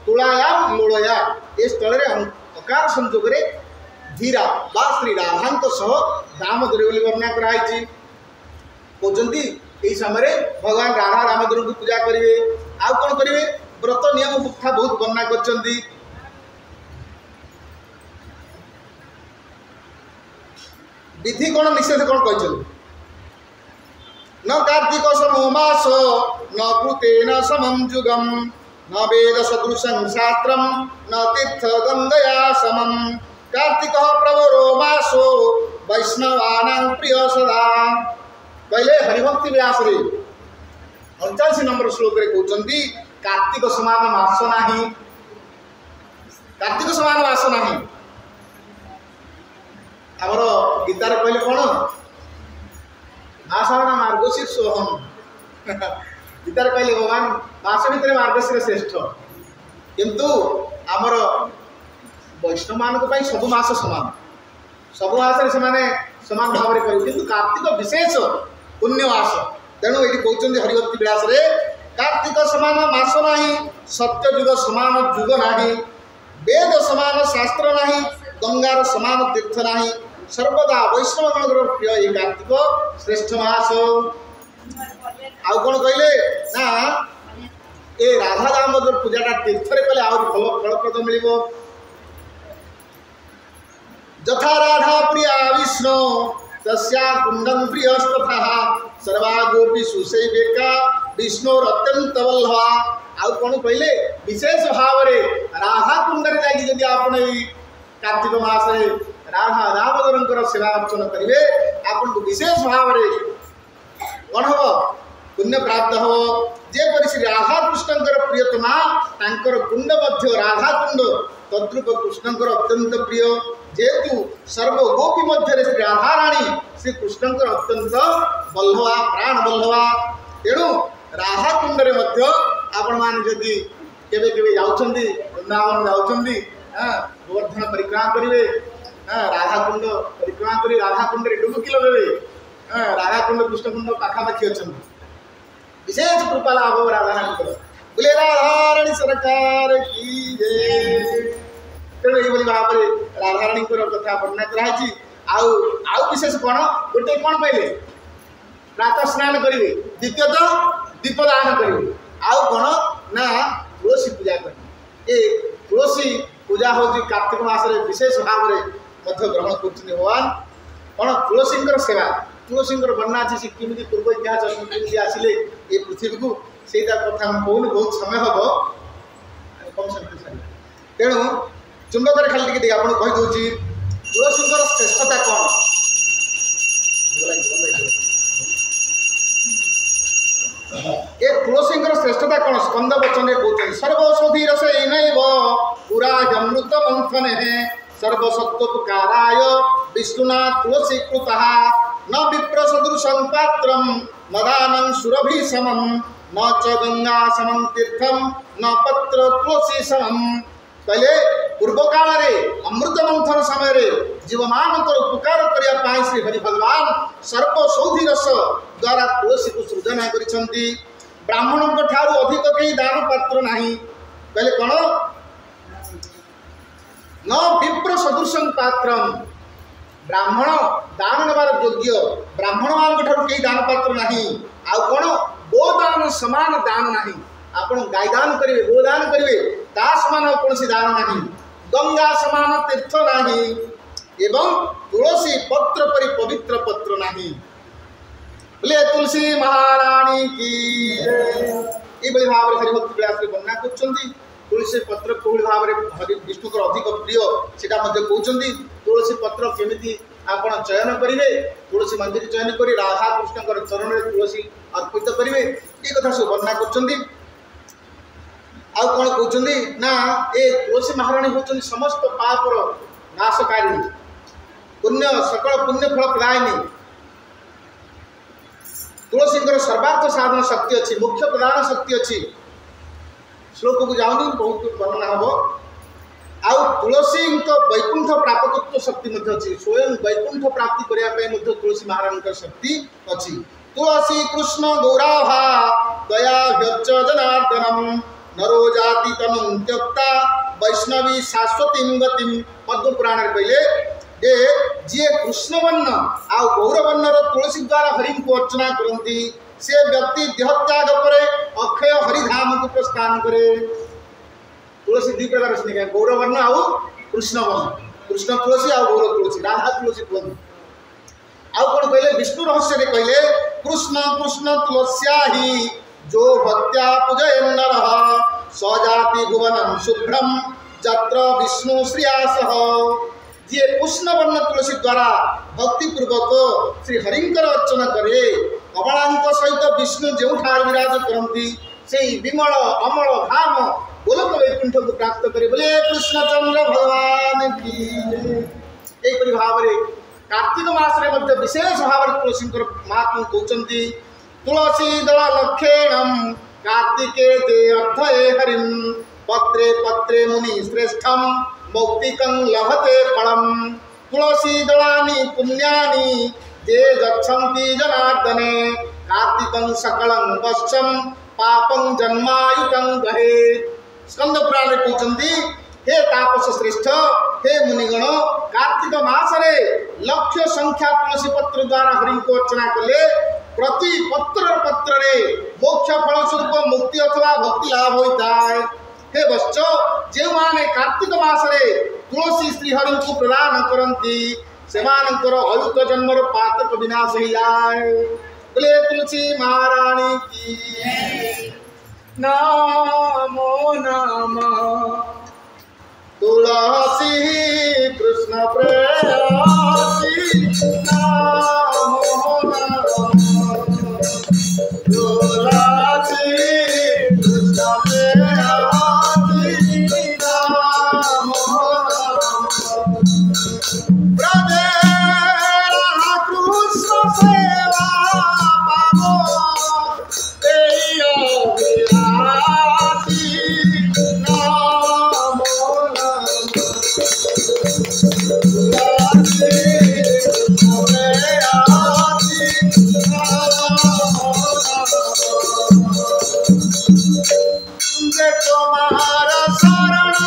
तुलाया लोलया ए स्थल रे अकार संयोग रे धीरा बा श्री राधांत सह दामोदर बोली वर्णना कराई कहते यही समय भगवान राधा दामोदर को पूजा करेंगे आउ कौन करेंगे व्रत नियम कथा बहुत वर्णना कर विधि कौन निषेध कौन कहते न कार्तिक समो मास न कृतेन समम जुगम न वेद सदृशं शास्त्रम न तीर्थ गंगया समम कार्तिक प्रवरो मासो वैष्णवानां प्रिय सदा पहले हरिभक्ति व्यास रे 49 नंबर श्लोक रे कहउचंदी कार्तिक समान मास नाही कार्तिक समान मास नाही हमर गीतार कहले कोन मासना मार्गशीर्ष सोहम गीतार कहले भगवान मास भितर मार्गशीर्ष श्रेष्ठ किंतु हमर वैष्णव मान सब मास सामान सब मास सामान भाव में कर किंतु कार्तिक विशेष पुण्य मास तेणु ये कहते हरिभक्ति व्यास रे कार्तिक समान मास नाही सत्य युग समान युग नाही वेद समान शास्त्र नाही गंगार समान तीर्थ नाही सर्वदा वैष्णव गणर प्रिय ये कार्तिक श्रेष्ठ मास आउ कौन कहले ना ए राधा दामोदर पूजाटा तीर्थ कले आ भल फलप्रद मिल यथा राधा प्रिया विष्णु तस्या कुंडम प्रियस्तथा सर्वा गोपी सुसेविका विष्णुर अत्यंत वल्लभा आउ कौन कहले विशेष भाव रे राधा कुंड रे जाई जदि आपण कार्तिक मास रे राधा दामोदरंकर सेवा अर्चन करेंगे आपन को विशेष भाव रे कौन हम पुण्य प्राप्त हो जेपरि श्री राधा कृष्णकर प्रियतमा तांकर कुंड मध्य राधा कुंड तद्रूप कृष्णकर अत्यंत प्रिय जेतु सर्व गोपी मध्य श्री राधा राणी श्री कृष्णकर अत्यंत बल्लभा प्राण बल्लभा तेणु राधा कुंड रे मध्य आपण मान जदि केबे केबे जाउछंदी वृंदावन जाउछंदी गोवर्धन परिक्रमा करिवे राधा कुंड परिक्रमा करी राधा कुंड रे डुबकी लगेबे राधा कुंड कृष्ण कुंड पाखापाखि अछंदी विशेष कृपा लाभ राधा रानी बोले राधा रानी सरकार की जय तेणु ये भाव में राधा रानी कथा वर्णना कराई आउ विशेष कौन गोटे कौन पाइले प्रातः स्नान करेंगे द्वितीयतः दीपदान करेंगे आउ कौन ना तुलसी पूजा करेंगे ये तुलसी पूजा हूँ कार्तिक मास विशेष भाव में ग्रहण कर भगवान कौन तुलसी सेवा तुलसी वर्णना अच्छी से किमी पूर्व इतिहास केमी आसिले ये पृथ्वी को सहीटा कथा कहून बहुत समय हम कम समय तेणु चुंबक खाली टे आपको कहीदे तुलसी श्रेष्ठता कौन ये तुलसी श्रेष्ठता कौन स्कंद वचन कहते सर्वौषधि रसे नैव पुरा अमृत मंथन है सर्वसत्वकाराय विष्णुना तुलसी कृतः न विप्र सदृशं पात्रम मदानं सुरभि समम न च गंगा समम तीर्थम न पत्र तुलसी समम पहले पूर्व काल में अमृत मंथन समय जीव मान उपकार करने श्री हरि भगवान सर्पसौधि रस द्वारा तुलसी को सृजना कर ब्राह्मणों ठारू अधिक कहीं दान पात्र नहीं कहले कौन न विप्र सदृशं पात्रम ब्राह्मण दान नेबार योग्य ब्राह्मण मान ठारू कहीं दान पात्र नहीं आउ कौन गोदान समान दान नहीं आपण गाय दान करेंगे गोदान करेंगे ता समान कौन दान नहीं गंगा समान तीर्थ नहीं एवं तुलसी पत्र परि पवित्र पत्र नहीं बोले तुलसी महारानी की ये भाव में हरिभक्त विलास वर्णना कर तुलसी पत्र कोई भाव में हरि विष्णुकर अधिक प्रिय से कहते तुलसी पत्र केमी आप चयन करेंगे तुलसी मंदिर चयन कर राधा कृष्ण चरण में तुलसी अर्पित करेंगे ये कथा सब वर्णना कर आउ कौन कहते ना ए तुलसी महाराणी होती समस्त पापर नाशकारिणी पुण्य सकल पुण्य फल प्रदायिनी तुलसी सर्वार्थ साधन शक्ति अच्छी मुख्य प्रधान शक्ति अच्छी श्लोक को जाऊनी बहुत वर्णना हम आउ तुलसी वैकुंठ प्रापकत्व शक्ति अच्छी स्वयं वैकुंठ प्राप्ति करने तुलसी महाराणी शक्ति अच्छी तुलसी कृष्ण गौराभा दया व्यच जनार्दनम नरो जाति तनु त्यक्ता वैष्णवी शाश्वती गति पद्म पुराण कहले जे जी कृष्णवर्ण आ गौरवर्ण तुलसी द्वारा हरि को अर्चना करती से व्यक्ति देहत्याग करे अक्षय हरिधाम को प्रस्थान करे तुलसी दी प्रकार से गौरवर्ण आउ कृष्णवर्ण कृष्ण तुलसी आ गौर तुलसी राधा तुलसी कहते आउ कौन कहले विष्णु रहस्य कहले कृष्ण कृष्ण तुलस्या ही जो भक्त्या पूजय नर सजाति भुवनम शुभ्रम जत्र विष्णु श्रियासह जी कृष्णवर्ण तुलसी द्वारा भक्ति पूर्वक श्री हरिंकर अर्चना करे कमलांक सहित विष्णु जो विराज करती से विमल अमल धाम गोलक वैकुंठ को प्राप्त करे बोले कृष्णचंद्र भगवान की एक भाव में कार्तिक मास विशेष भाव में तुलसी महात्मा कहते तुलसी दल लक्षेणम कार्तिके ते अर्थये हरिं पत्रे पत्रे मुनि श्रेष्ठम मौक्तिकं लभते फलम तुलसी दलानि पुण्यानि ते गच्छन्ति जनार्दने कार्तिकं सकलं वश्यं पापं जन्मायुतं गहे स्कंद पुराण कहते हे तापस श्रेष्ठ हे मुनिगण कार्तिक मासरे लक्ष संख्या तुलसी पत्र द्वारा हरि को अर्चना कले प्रति पत्र पत्र मोक्ष फल स्वरूप मुक्ति अथवा भक्ति लाभ होता है हे वश्च जो माने कार्तिक मासरे तुलसी श्रीहरि को प्रदान करती से अयुक्त जन्मर पातक विनाश ही आए बोले तुलसी महारानी की नमो नमः तुलसी कृष्ण प्रेयसी नमो नमः तुलसी कृष्ण प्रेयसी नमो नमः ब्रजे राधा कृष्ण सेवा पावो तेय विलासी तुम्हारा शरण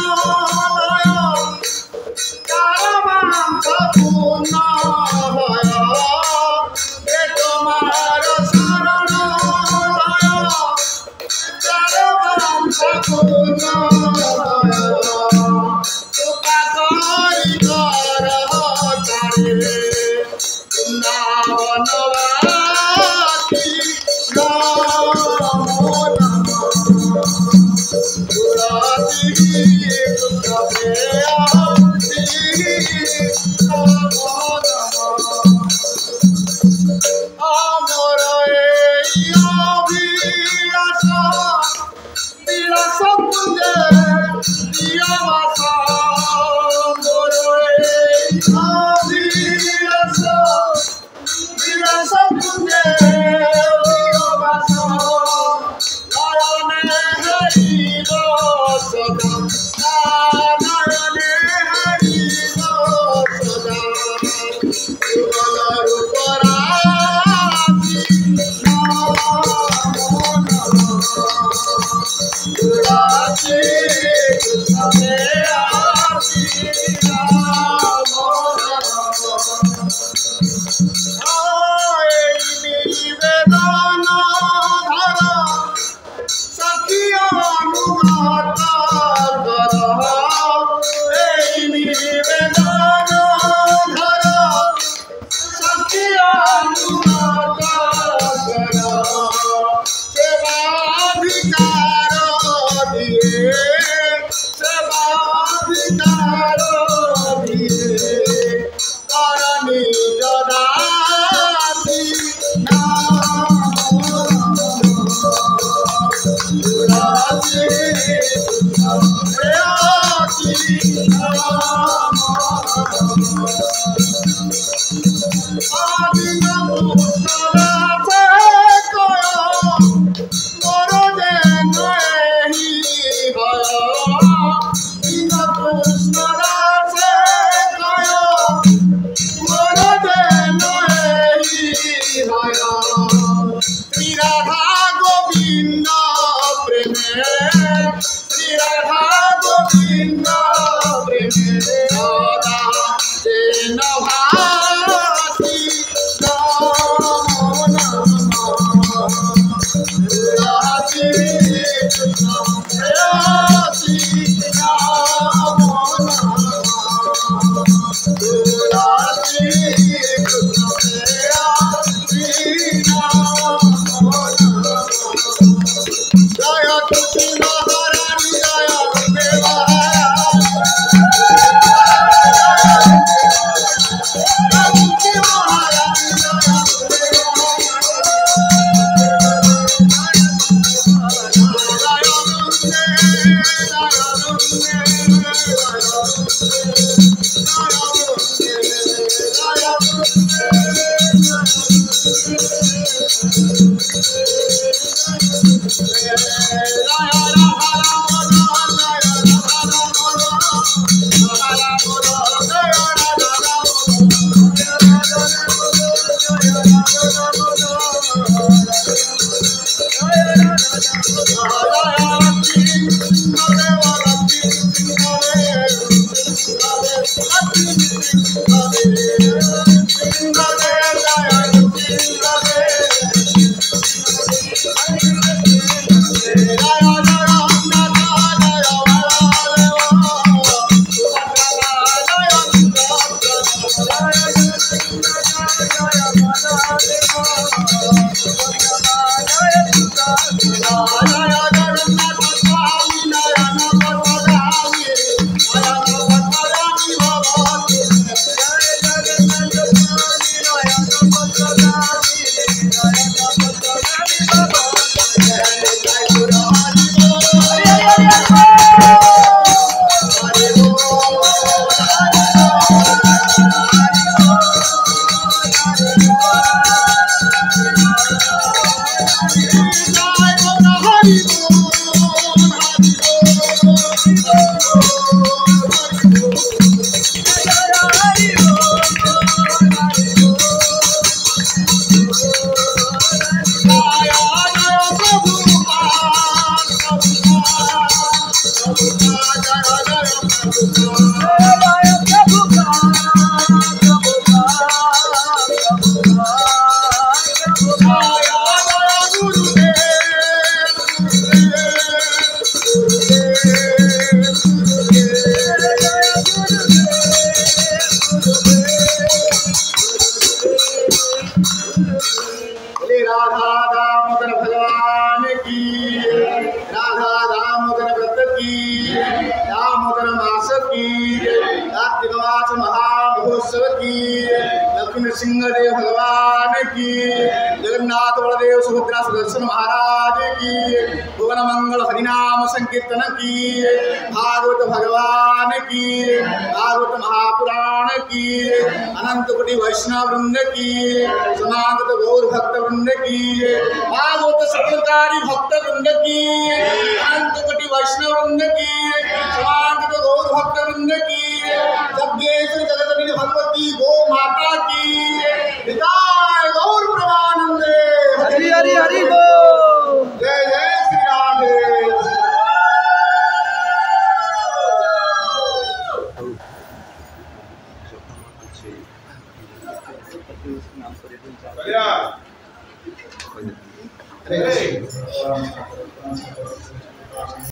सिंहदेव भगवान की, जगन्नाथ बलदेव सुभद्रा सुदर्शन महाराज की, भुवन मंगल हरिनाम संकीर्तन की, भागवत भगवान की, भागवत महापुराण की, अनंत कोटि वैष्णव वृंद की, समागत गौर भक्त वृंद की, भागवत सकलकारी भक्त वृंद की, अनंत कोटि वैष्णव वृंद की, समागत गौर भक्त वृंद की, जगदीश्वर जगदम्बिका भगवती गो माता की, बढ़िया अरे